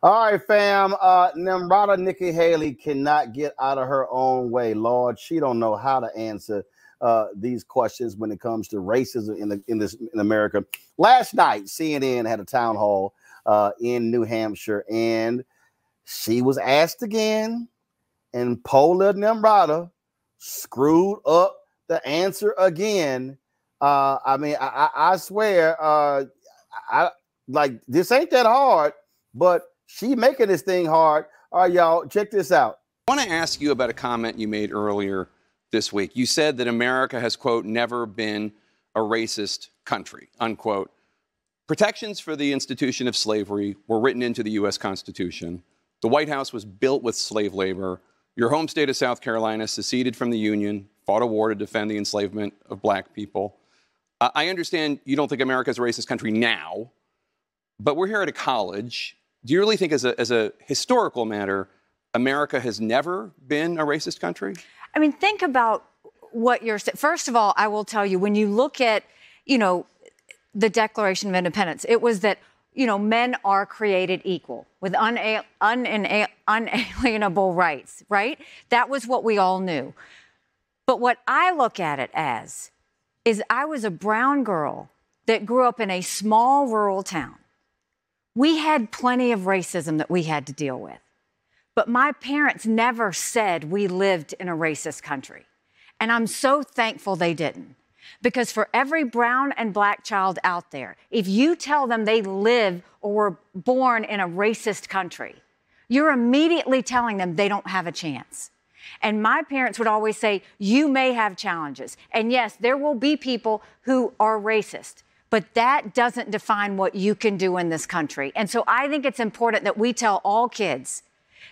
All right, fam. Nimrata Nikki Haley cannot get out of her own way. Lord, she don't know how to answer these questions when it comes to racism in America. Last night, CNN had a town hall in New Hampshire, and she was asked again, and Paula Nimrata screwed up the answer again. I swear, I like this ain't that hard, but she making this thing hard. All right, y'all, check this out. I want to ask you about a comment you made earlier this week. You said that America has, quote, never been a racist country, unquote. Protections for the institution of slavery were written into the U.S. Constitution. The White House was built with slave labor. Your home state of South Carolina seceded from the Union, fought a war to defend the enslavement of black people. I understand you don't think America is a racist country now, but we're here at a college. Do you really think as a historical matter, America has never been a racist country? I mean, think about what you're saying. First of all, I will tell you, when you look at, the Declaration of Independence, it was that, men are created equal with unalienable rights, right? That was what we all knew. But what I look at it as is I was a brown girl that grew up in a small rural town. We had plenty of racism that we had to deal with. But my parents never said we lived in a racist country. And I'm so thankful they didn't. Because for every brown and black child out there, if you tell them they live or were born in a racist country, you're immediately telling them they don't have a chance. And my parents would always say, you may have challenges. And yes, there will be people who are racist. But that doesn't define what you can do in this country. And so I think it's important that we tell all kids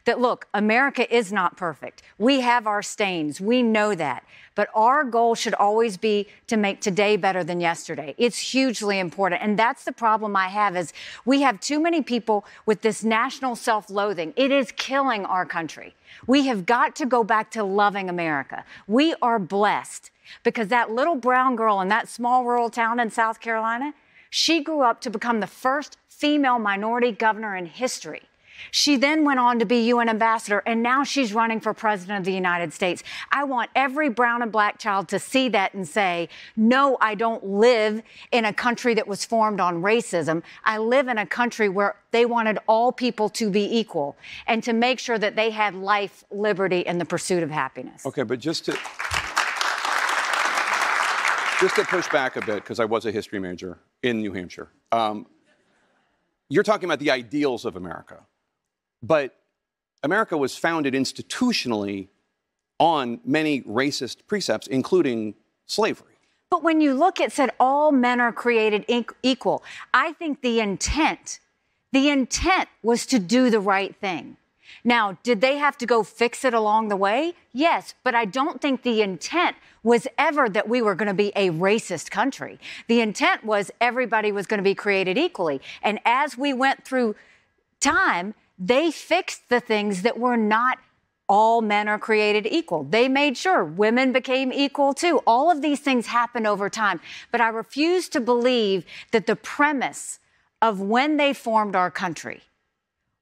that, look, America is not perfect. We have our stains. We know that. But our goal should always be to make today better than yesterday. It's hugely important. And that's the problem I have is we have too many people with this national self-loathing. It is killing our country. We have got to go back to loving America. We are blessed because that little brown girl in that small rural town in South Carolina, she grew up to become the first female minority governor in history. She then went on to be UN ambassador, and now she's running for president of the United States. I want every brown and black child to see that and say, no, I don't live in a country that was formed on racism. I live in a country where they wanted all people to be equal and to make sure that they had life, liberty, and the pursuit of happiness. Okay, but just to push back a bit, because I was a history major in New Hampshire, you're talking about the ideals of America. But America was founded institutionally on many racist precepts, including slavery. But when you look at said all men are created equal, I think the intent was to do the right thing. Now, did they have to go fix it along the way? Yes, but I don't think the intent was ever that we were going to be a racist country. The intent was everybody was going to be created equally. And as we went through time, they fixed the things that were not all men are created equal. They made sure women became equal too. All of these things happened over time. But I refuse to believe that the premise of when they formed our country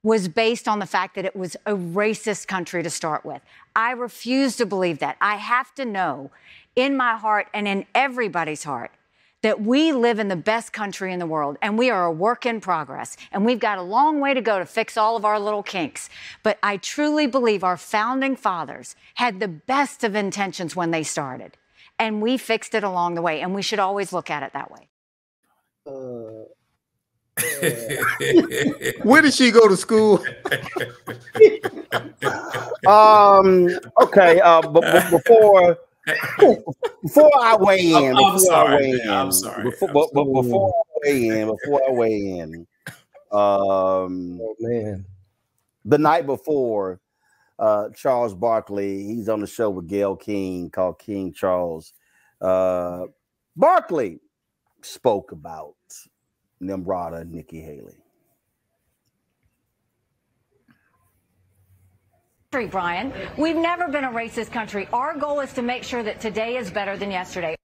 was based on the fact that it was a racist country to start with. I refuse to believe that. I have to know in my heart and in everybody's heart that we live in the best country in the world, and we are a work in progress, and we've got a long way to go to fix all of our little kinks. But I truly believe our founding fathers had the best of intentions when they started, and we fixed it along the way, and we should always look at it that way. Where did she go to school? Okay, but before I weigh in, before I weigh in, oh man, the night before, Charles Barkley, he's on the show with Gayle King called King Charles. Barkley spoke about Nimrata Nikki Haley. Brian, we've never been a racist country. Our goal is to make sure that today is better than yesterday.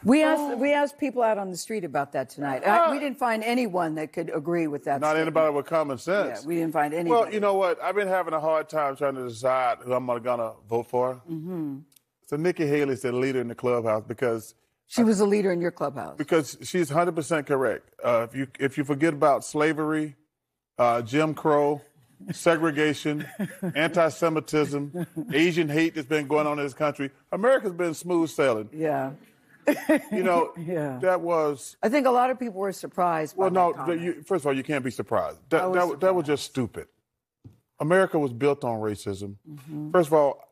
We asked people out on the street about that tonight. We didn't find anyone that could agree with that. Not anybody with common sense. Yeah, we didn't find anybody. Well, you know what? I've been having a hard time trying to decide who I'm gonna vote for. Mm-hmm. So Nikki Haley's the leader in the clubhouse because she was a leader in your clubhouse. Because she's 100% correct. If you forget about slavery, Jim Crow, segregation, anti-Semitism, Asian hate that's been going on in this country, America's been smooth sailing. Yeah. You know, that was... I think a lot of people were surprised by first of all, you can't be surprised. That was just stupid. America was built on racism. Mm-hmm. First of all...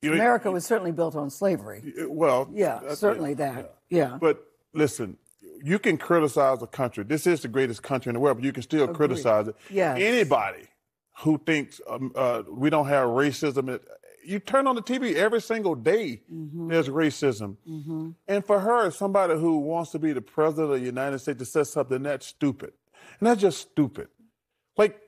America was certainly built on slavery. Well... Yeah, certainly that. Yeah. But listen, you can criticize a country. This is the greatest country in the world, but you can still criticize it. Yes. Anybody who thinks we don't have racism... You turn on the TV every single day, there's racism. Mm-hmm. And for her, somebody who wants to be the president of the United States to say something that's stupid. And that's just stupid. Like,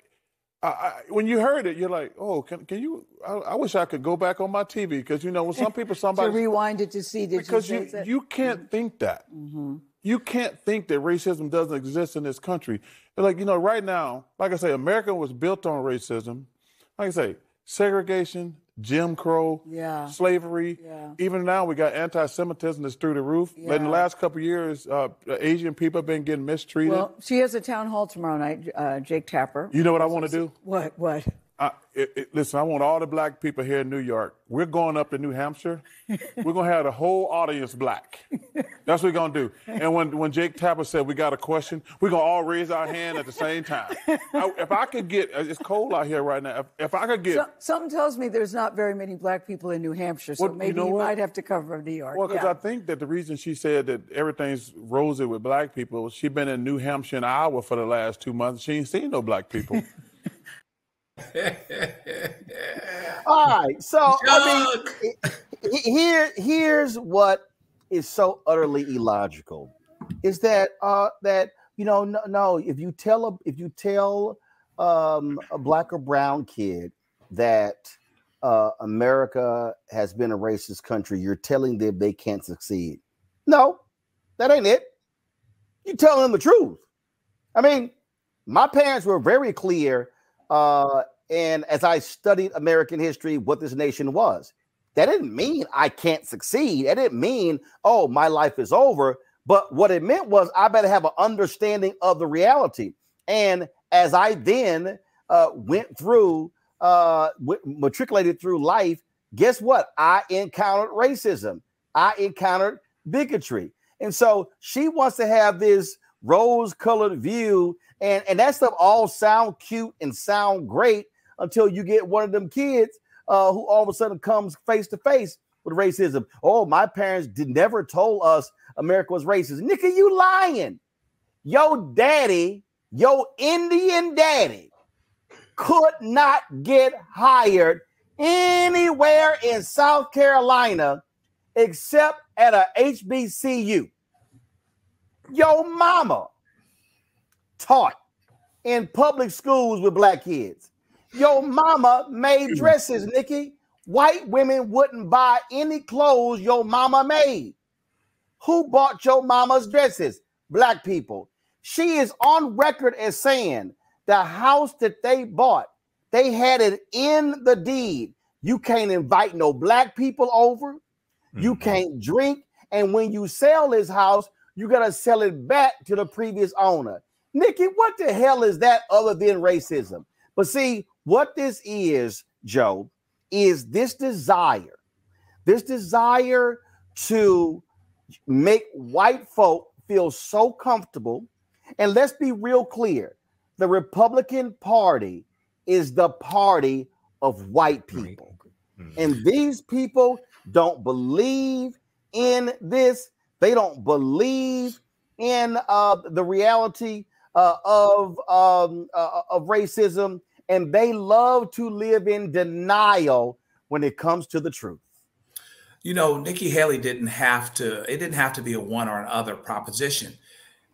when you heard it, you're like, oh, can you, I wish I could go back on my TV. Because, you know, when some people, somebody... to rewind it to see, because you can't think that. Mm-hmm. You can't think that racism doesn't exist in this country. Like, you know, right now, like I say, America was built on racism. Like I say, segregation, Jim Crow, slavery. Yeah. Even now, we got anti-Semitism that's through the roof. Yeah. In the last couple of years, Asian people have been getting mistreated. Well, she has a town hall tomorrow night, Jake Tapper. You know what I want to do? What? Listen, I want all the black people here in New York. We're going up to New Hampshire. We're going to have the whole audience black. That's what we're going to do. And when Jake Tapper said we got a question, we're going to all raise our hand at the same time. If I could get, it's cold out here right now. If I could get... Something tells me there's not very many black people in New Hampshire, so maybe you might have to cover New York. Well, because I think that the reason she said that everything's rosy with black people, she's been in New Hampshire and Iowa for the last 2 months. She ain't seen no black people. All right, so I mean, here's what is so utterly illogical, is that no, if you tell a black or brown kid that America has been a racist country, you're telling them they can't succeed. No, that ain't it. You're telling them the truth. I mean, my parents were very clear. And as I studied American history, what this nation was, that didn't mean I can't succeed. That didn't mean, oh, my life is over. But what it meant was I better have an understanding of the reality. And as I then went through, matriculated through life, guess what? I encountered racism. I encountered bigotry. And so she wants to have this rose-colored view, and that stuff all sound cute and sound great until you get one of them kids who all of a sudden comes face to face with racism. Oh, my parents never told us America was racist. Nikki, you lying. Your daddy, your Indian daddy, could not get hired anywhere in South Carolina except at a HBCU. Your mama taught in public schools with black kids. Your mama made dresses, Nikki. White women wouldn't buy any clothes your mama made. Who bought your mama's dresses? Black people. She is on record as saying the house that they bought, they had it in the deed. You can't invite no black people over. You can't drink. And when you sell this house, you got to sell it back to the previous owner. Nikki, what the hell is that other than racism? But see, what this is, Joe, is this desire to make white folk feel so comfortable. And let's be real clear. The Republican Party is the party of white people. And these people don't believe in this. They don't believe in the reality of racism, and they love to live in denial when it comes to the truth. You know, Nikki Haley it didn't have to be a one or another proposition.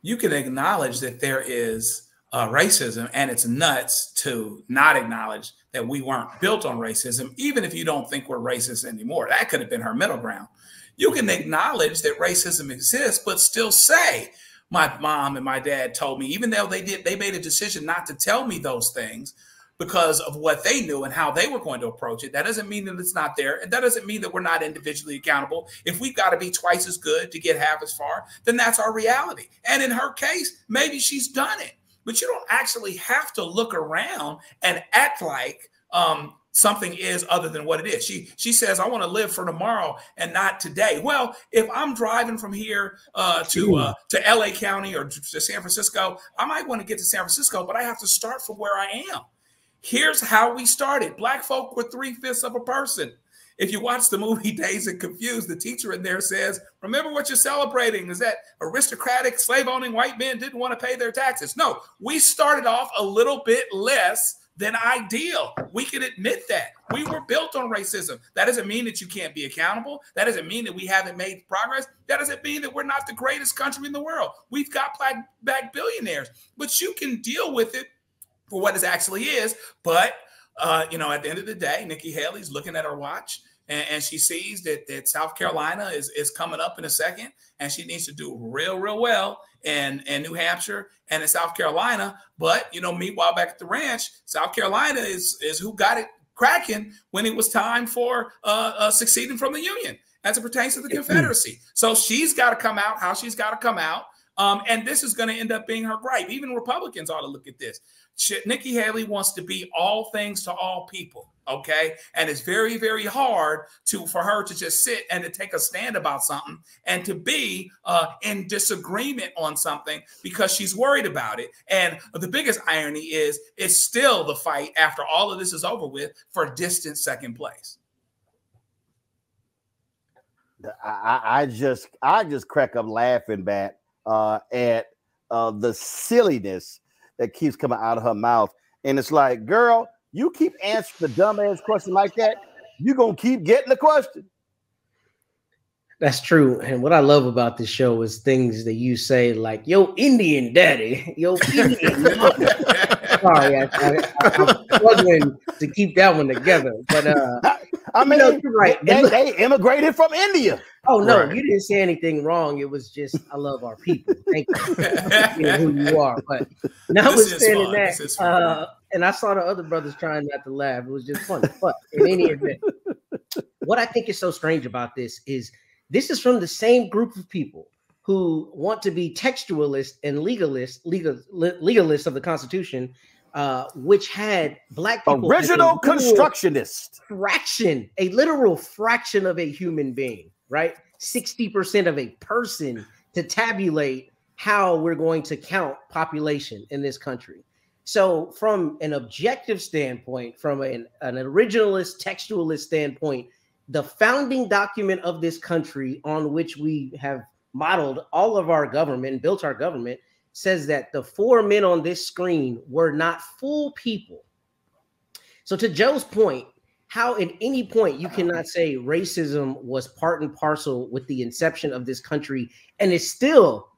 You can acknowledge that there is racism, and it's nuts to not acknowledge that we weren't built on racism, even if you don't think we're racist anymore. That could have been her middle ground. You can acknowledge that racism exists, but still say, my mom and my dad told me, even though they made a decision not to tell me those things because of what they knew and how they were going to approach it. That doesn't mean that it's not there. And that doesn't mean that we're not individually accountable. If we've got to be twice as good to get half as far, then that's our reality. And in her case, maybe she's done it. But you don't actually have to look around and act like something is other than what it is. She says, I want to live for tomorrow and not today. Well, if I'm driving from here to LA County or to San Francisco, I might want to get to San Francisco, but I have to start from where I am. Here's how we started. Black folk were 3/5 of a person. If you watch the movie Dazed and Confused, the teacher in there says, remember what you're celebrating is that aristocratic slave-owning white men didn't want to pay their taxes. No, we started off a little bit less than ideal. We can admit that. We were built on racism. That doesn't mean that you can't be accountable. That doesn't mean that we haven't made progress. That doesn't mean that we're not the greatest country in the world. We've got black billionaires, but you can deal with it for what it actually is. But, at the end of the day, Nikki Haley's looking at her watch and she sees that South Carolina is coming up in a second, and she needs to do real, real well in New Hampshire and in South Carolina. But, meanwhile, back at the ranch, South Carolina is who got it cracking when it was time for succeeding from the Union as it pertains to the Confederacy. So she's got to come out how she's got to come out. And this is going to end up being her gripe. Even Republicans ought to look at this. Nikki Haley wants to be all things to all people, okay? And it's very, very hard for her to just sit and to take a stand about something and to be in disagreement on something because she's worried about it. And the biggest irony is it's still the fight after all of this is over with for distant second place. I just crack up laughing back at the silliness that keeps coming out of her mouth. And it's like, girl, you keep answering the dumbass question like that, you're going to keep getting the question. That's true. And what I love about this show is things that you say like, yo, Indian daddy, yo, Indian mama. Sorry, I'm struggling to keep that one together. But I mean, you're right. They immigrated from India. Oh, no, right. You didn't say anything wrong. It was just, I love our people. Thank you for being who you are. But notwithstanding that, and I saw the other brothers trying not to laugh. It was just funny. But in any event, what I think is so strange about this is from the same group of people who want to be textualists and legalists of the Constitution, which had black people original constructionist fraction, a literal fraction of a human being, right? 60% of a person to tabulate how we're going to count population in this country. So from an objective standpoint, from an originalist, textualist standpoint, the founding document of this country on which we have modeled all of our government and built our government says that the 4 men on this screen were not full people. So to Joe's point, how at any point you cannot say racism was part and parcel with the inception of this country and is still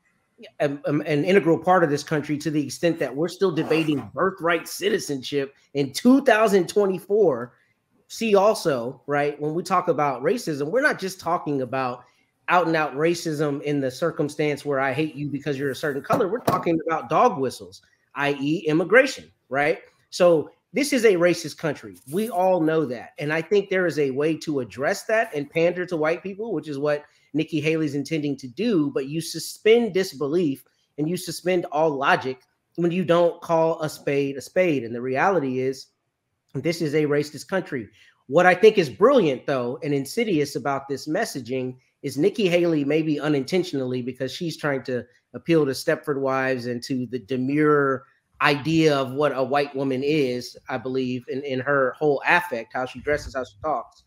an integral part of this country to the extent that we're still debating birthright citizenship in 2024. See also, right, when we talk about racism, we're not just talking about out and out racism in the circumstance where I hate you because you're a certain color. We're talking about dog whistles, i.e. immigration, right? So this is a racist country. We all know that. And I think there is a way to address that and pander to white people, which is what Nikki Haley's intending to do. But you suspend disbelief and you suspend all logic when you don't call a spade a spade. And the reality is this is a racist country. What I think is brilliant, though, and insidious about this messaging is Nikki Haley, maybe unintentionally, because she's trying to appeal to Stepford wives and to the demure idea of what a white woman is, I believe, in her whole affect, how she dresses, how she talks.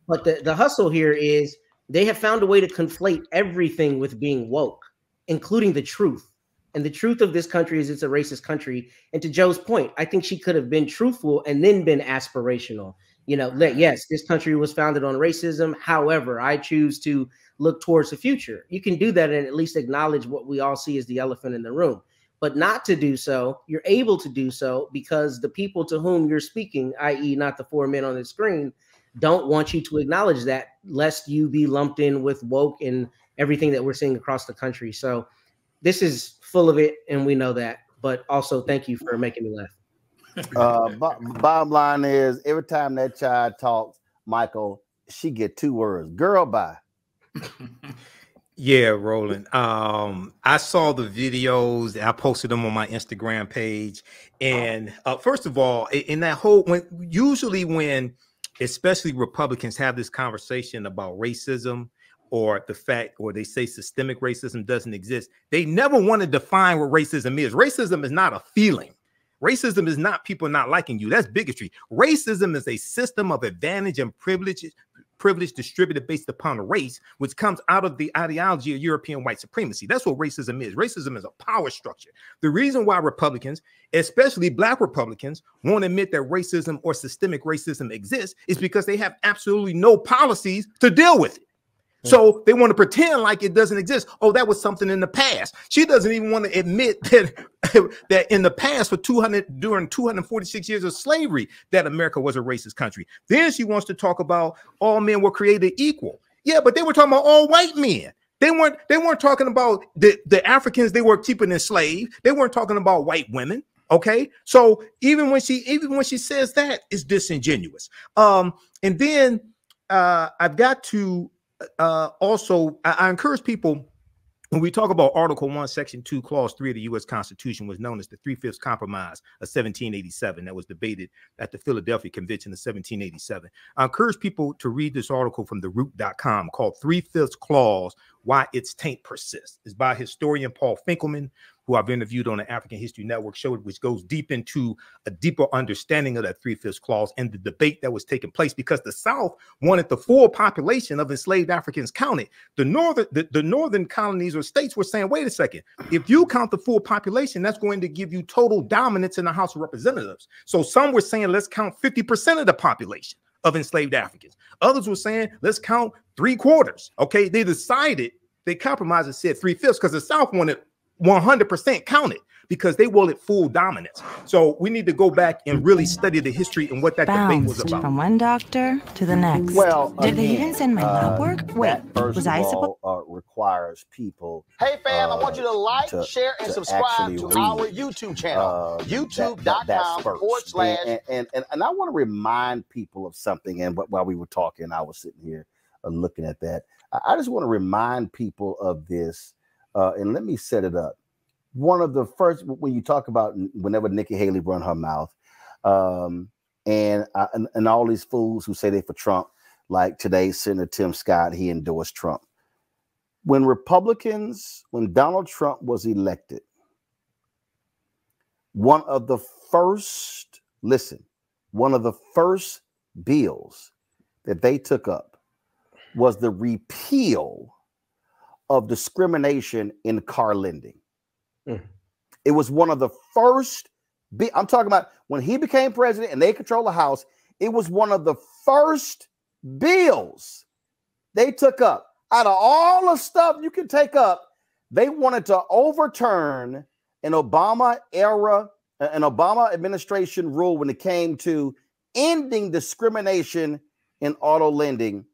But the hustle here is they have found a way to conflate everything with being woke, including the truth. And the truth of this country is it's a racist country. And to Joe's point, I think she could have been truthful and then been aspirational. You know, yes, this country was founded on racism. However, I choose to look towards the future. You can do that and at least acknowledge what we all see as the elephant in the room. But not to do so, you're able to do so because the people to whom you're speaking, i.e. not the 4 men on the screen, don't want you to acknowledge that lest you be lumped in with woke and everything that we're seeing across the country. So this is full of it, and we know that. But also, thank you for making me laugh. Bottom line is, every time that child talks, Michael, she get 2 words. Girl, bye. Yeah, Roland. I saw the videos. I posted them on my Instagram page. And first of all, in that whole, when especially Republicans have this conversation about racism, or the fact, or they say systemic racism doesn't exist, they never want to define what racism is. Racism is not a feeling. Racism is not people not liking you. That's bigotry. Racism is a system of advantage and privilege distributed based upon a race, which comes out of the ideology of European white supremacy. That's what racism is. Racism is a power structure. The reason why Republicans, especially Black Republicans, won't admit that racism or systemic racism exists is because they have absolutely no policies to deal with it. So they want to pretend like it doesn't exist. Oh, that was something in the past. She doesn't even want to admit that in the past, during 246 years of slavery, that America was a racist country. Then she wants to talk about all men were created equal. Yeah, but they were talking about all white men. They weren't talking about the Africans they were keeping enslaved. They weren't talking about white women. Okay, so even when she says that, it's disingenuous. And then I've got to. Also, I encourage people, when we talk about Article 1, Section 2, Clause 3 of the U.S. Constitution, was known as the 3/5 Compromise of 1787 that was debated at the Philadelphia Convention of 1787. I encourage people to read this article from theroot.com called 3/5 Clause, Why Its Taint Persists. It's by historian Paul Finkelman, who I've interviewed on the African History Network show, which goes deep into a deeper understanding of that 3/5 clause and the debate that was taking place, because the South wanted the full population of enslaved Africans counted. The northern colonies or states were saying, wait a second, if you count the full population, that's going to give you total dominance in the House of Representatives. So some were saying, let's count 50% of the population of enslaved Africans. Others were saying, let's count 3/4. Okay, they compromised and said 3/5 because the South wanted 100% counted because they wanted full dominance. So we need to go back and really study the history and what that debate was about. From one doctor to the next. Well, did they even send my lab work? Wait, was I supposed? Requires people. Hey fam, I want you to like, share, and subscribe to our YouTube channel, youtube.com/. And I want to remind people of something. And while we were talking, I was sitting here looking at that. I just want to remind people of this. And let me set it up. One of the first, when you talk about whenever Nikki Haley run her mouth, and all these fools who say they for Trump, like today, Senator Tim Scott, he endorsed Trump. When Donald Trump was elected, one of the first bills that they took up was the repeal of discrimination in car lending. It was one of the first. I'm talking about when he became president and they control the House. It was one of the first bills they took up. Out of all the stuff you can take up, they wanted to overturn an Obama administration rule when it came to ending discrimination in auto lending.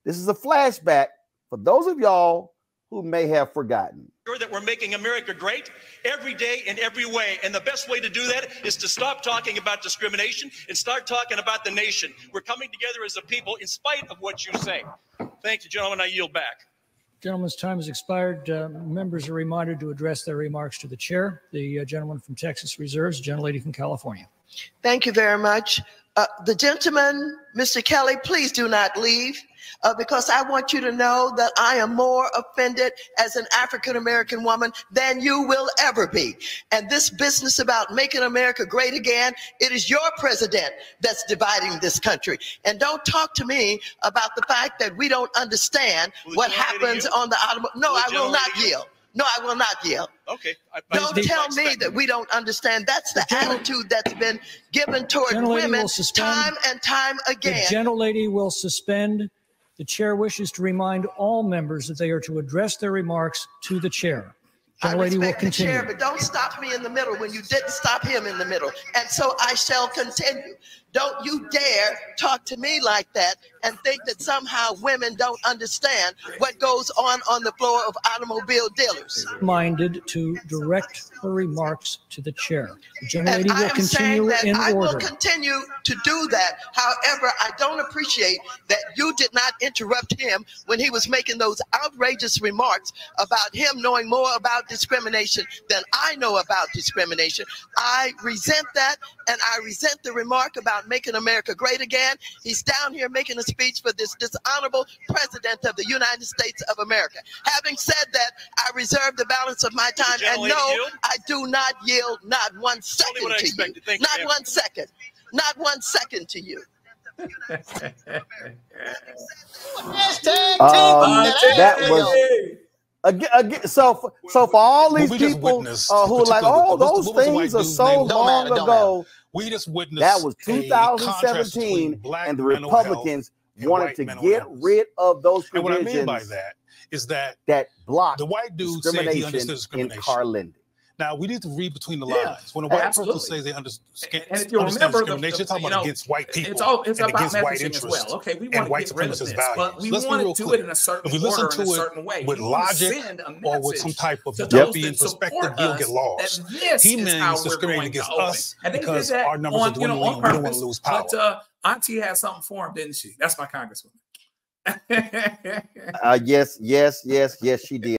This is a flashback for those of y'all who may have forgotten. That we're making America great every day in every way. And the best way to do that is to stop talking about discrimination and start talking about the nation. We're coming together as a people in spite of what you say. Thank you, gentlemen. I yield back. Gentleman's time has expired. Members are reminded to address their remarks to the chair. The gentleman from Texas reserves, gentlelady from California. Thank you very much. The gentleman, Mr. Kelly, please do not leave because I want you to know that I am more offended as an African-American woman than you will ever be. And this business about making America great again, it is your president that's dividing this country. And don't talk to me about the fact that we don't understand what happens on the automobile. No, I will not yield. No, I will not yell. Okay. Don't tell me that we don't understand. That's the attitude that's been given toward women time and time again. The gentlelady will suspend. The chair wishes to remind all members that they are to address their remarks to the chair. Gentlelady will continue. The chair, but don't stop me in the middle when you didn't stop him in the middle. And so I shall continue. Don't you dare talk to me like that and think that somehow women don't understand what goes on the floor of automobile dealers. Minded to direct her remarks to the chair. The gentle lady And I will am continue saying that in I order. will continue to do that. However, I don't appreciate that you did not interrupt him when he was making those outrageous remarks about him knowing more about discrimination than I know about discrimination. I resent that, and I resent the remark about making America great again. He's down here making a speech for this dishonorable president of the United States of America. Having said that, I reserve the balance of my time, and no, I do not yield not 1 second to you. Not 1 second. Not 1 second to you. That was again. So for all these people who are like, oh, those things are so long ago. We just witnessed that was 2017, and the Republicans wanted to get rid of those provisions. And what I mean by that is that block the white dude said he understood discrimination. In car lending. Now, we need to read between the lines. When a white person says they understand discrimination, they're talking about against white people it's and about against white messaging interests as well. Okay, we want to get rid of this, but we Let's want to do it in a certain order, in a certain way. With logic or with some type of utopian perspective, you'll get lost. He means discriminating against us because our numbers are dwindling and we don't want to lose power. But Auntie had something for him, didn't she? That's my congresswoman. Yes, she did.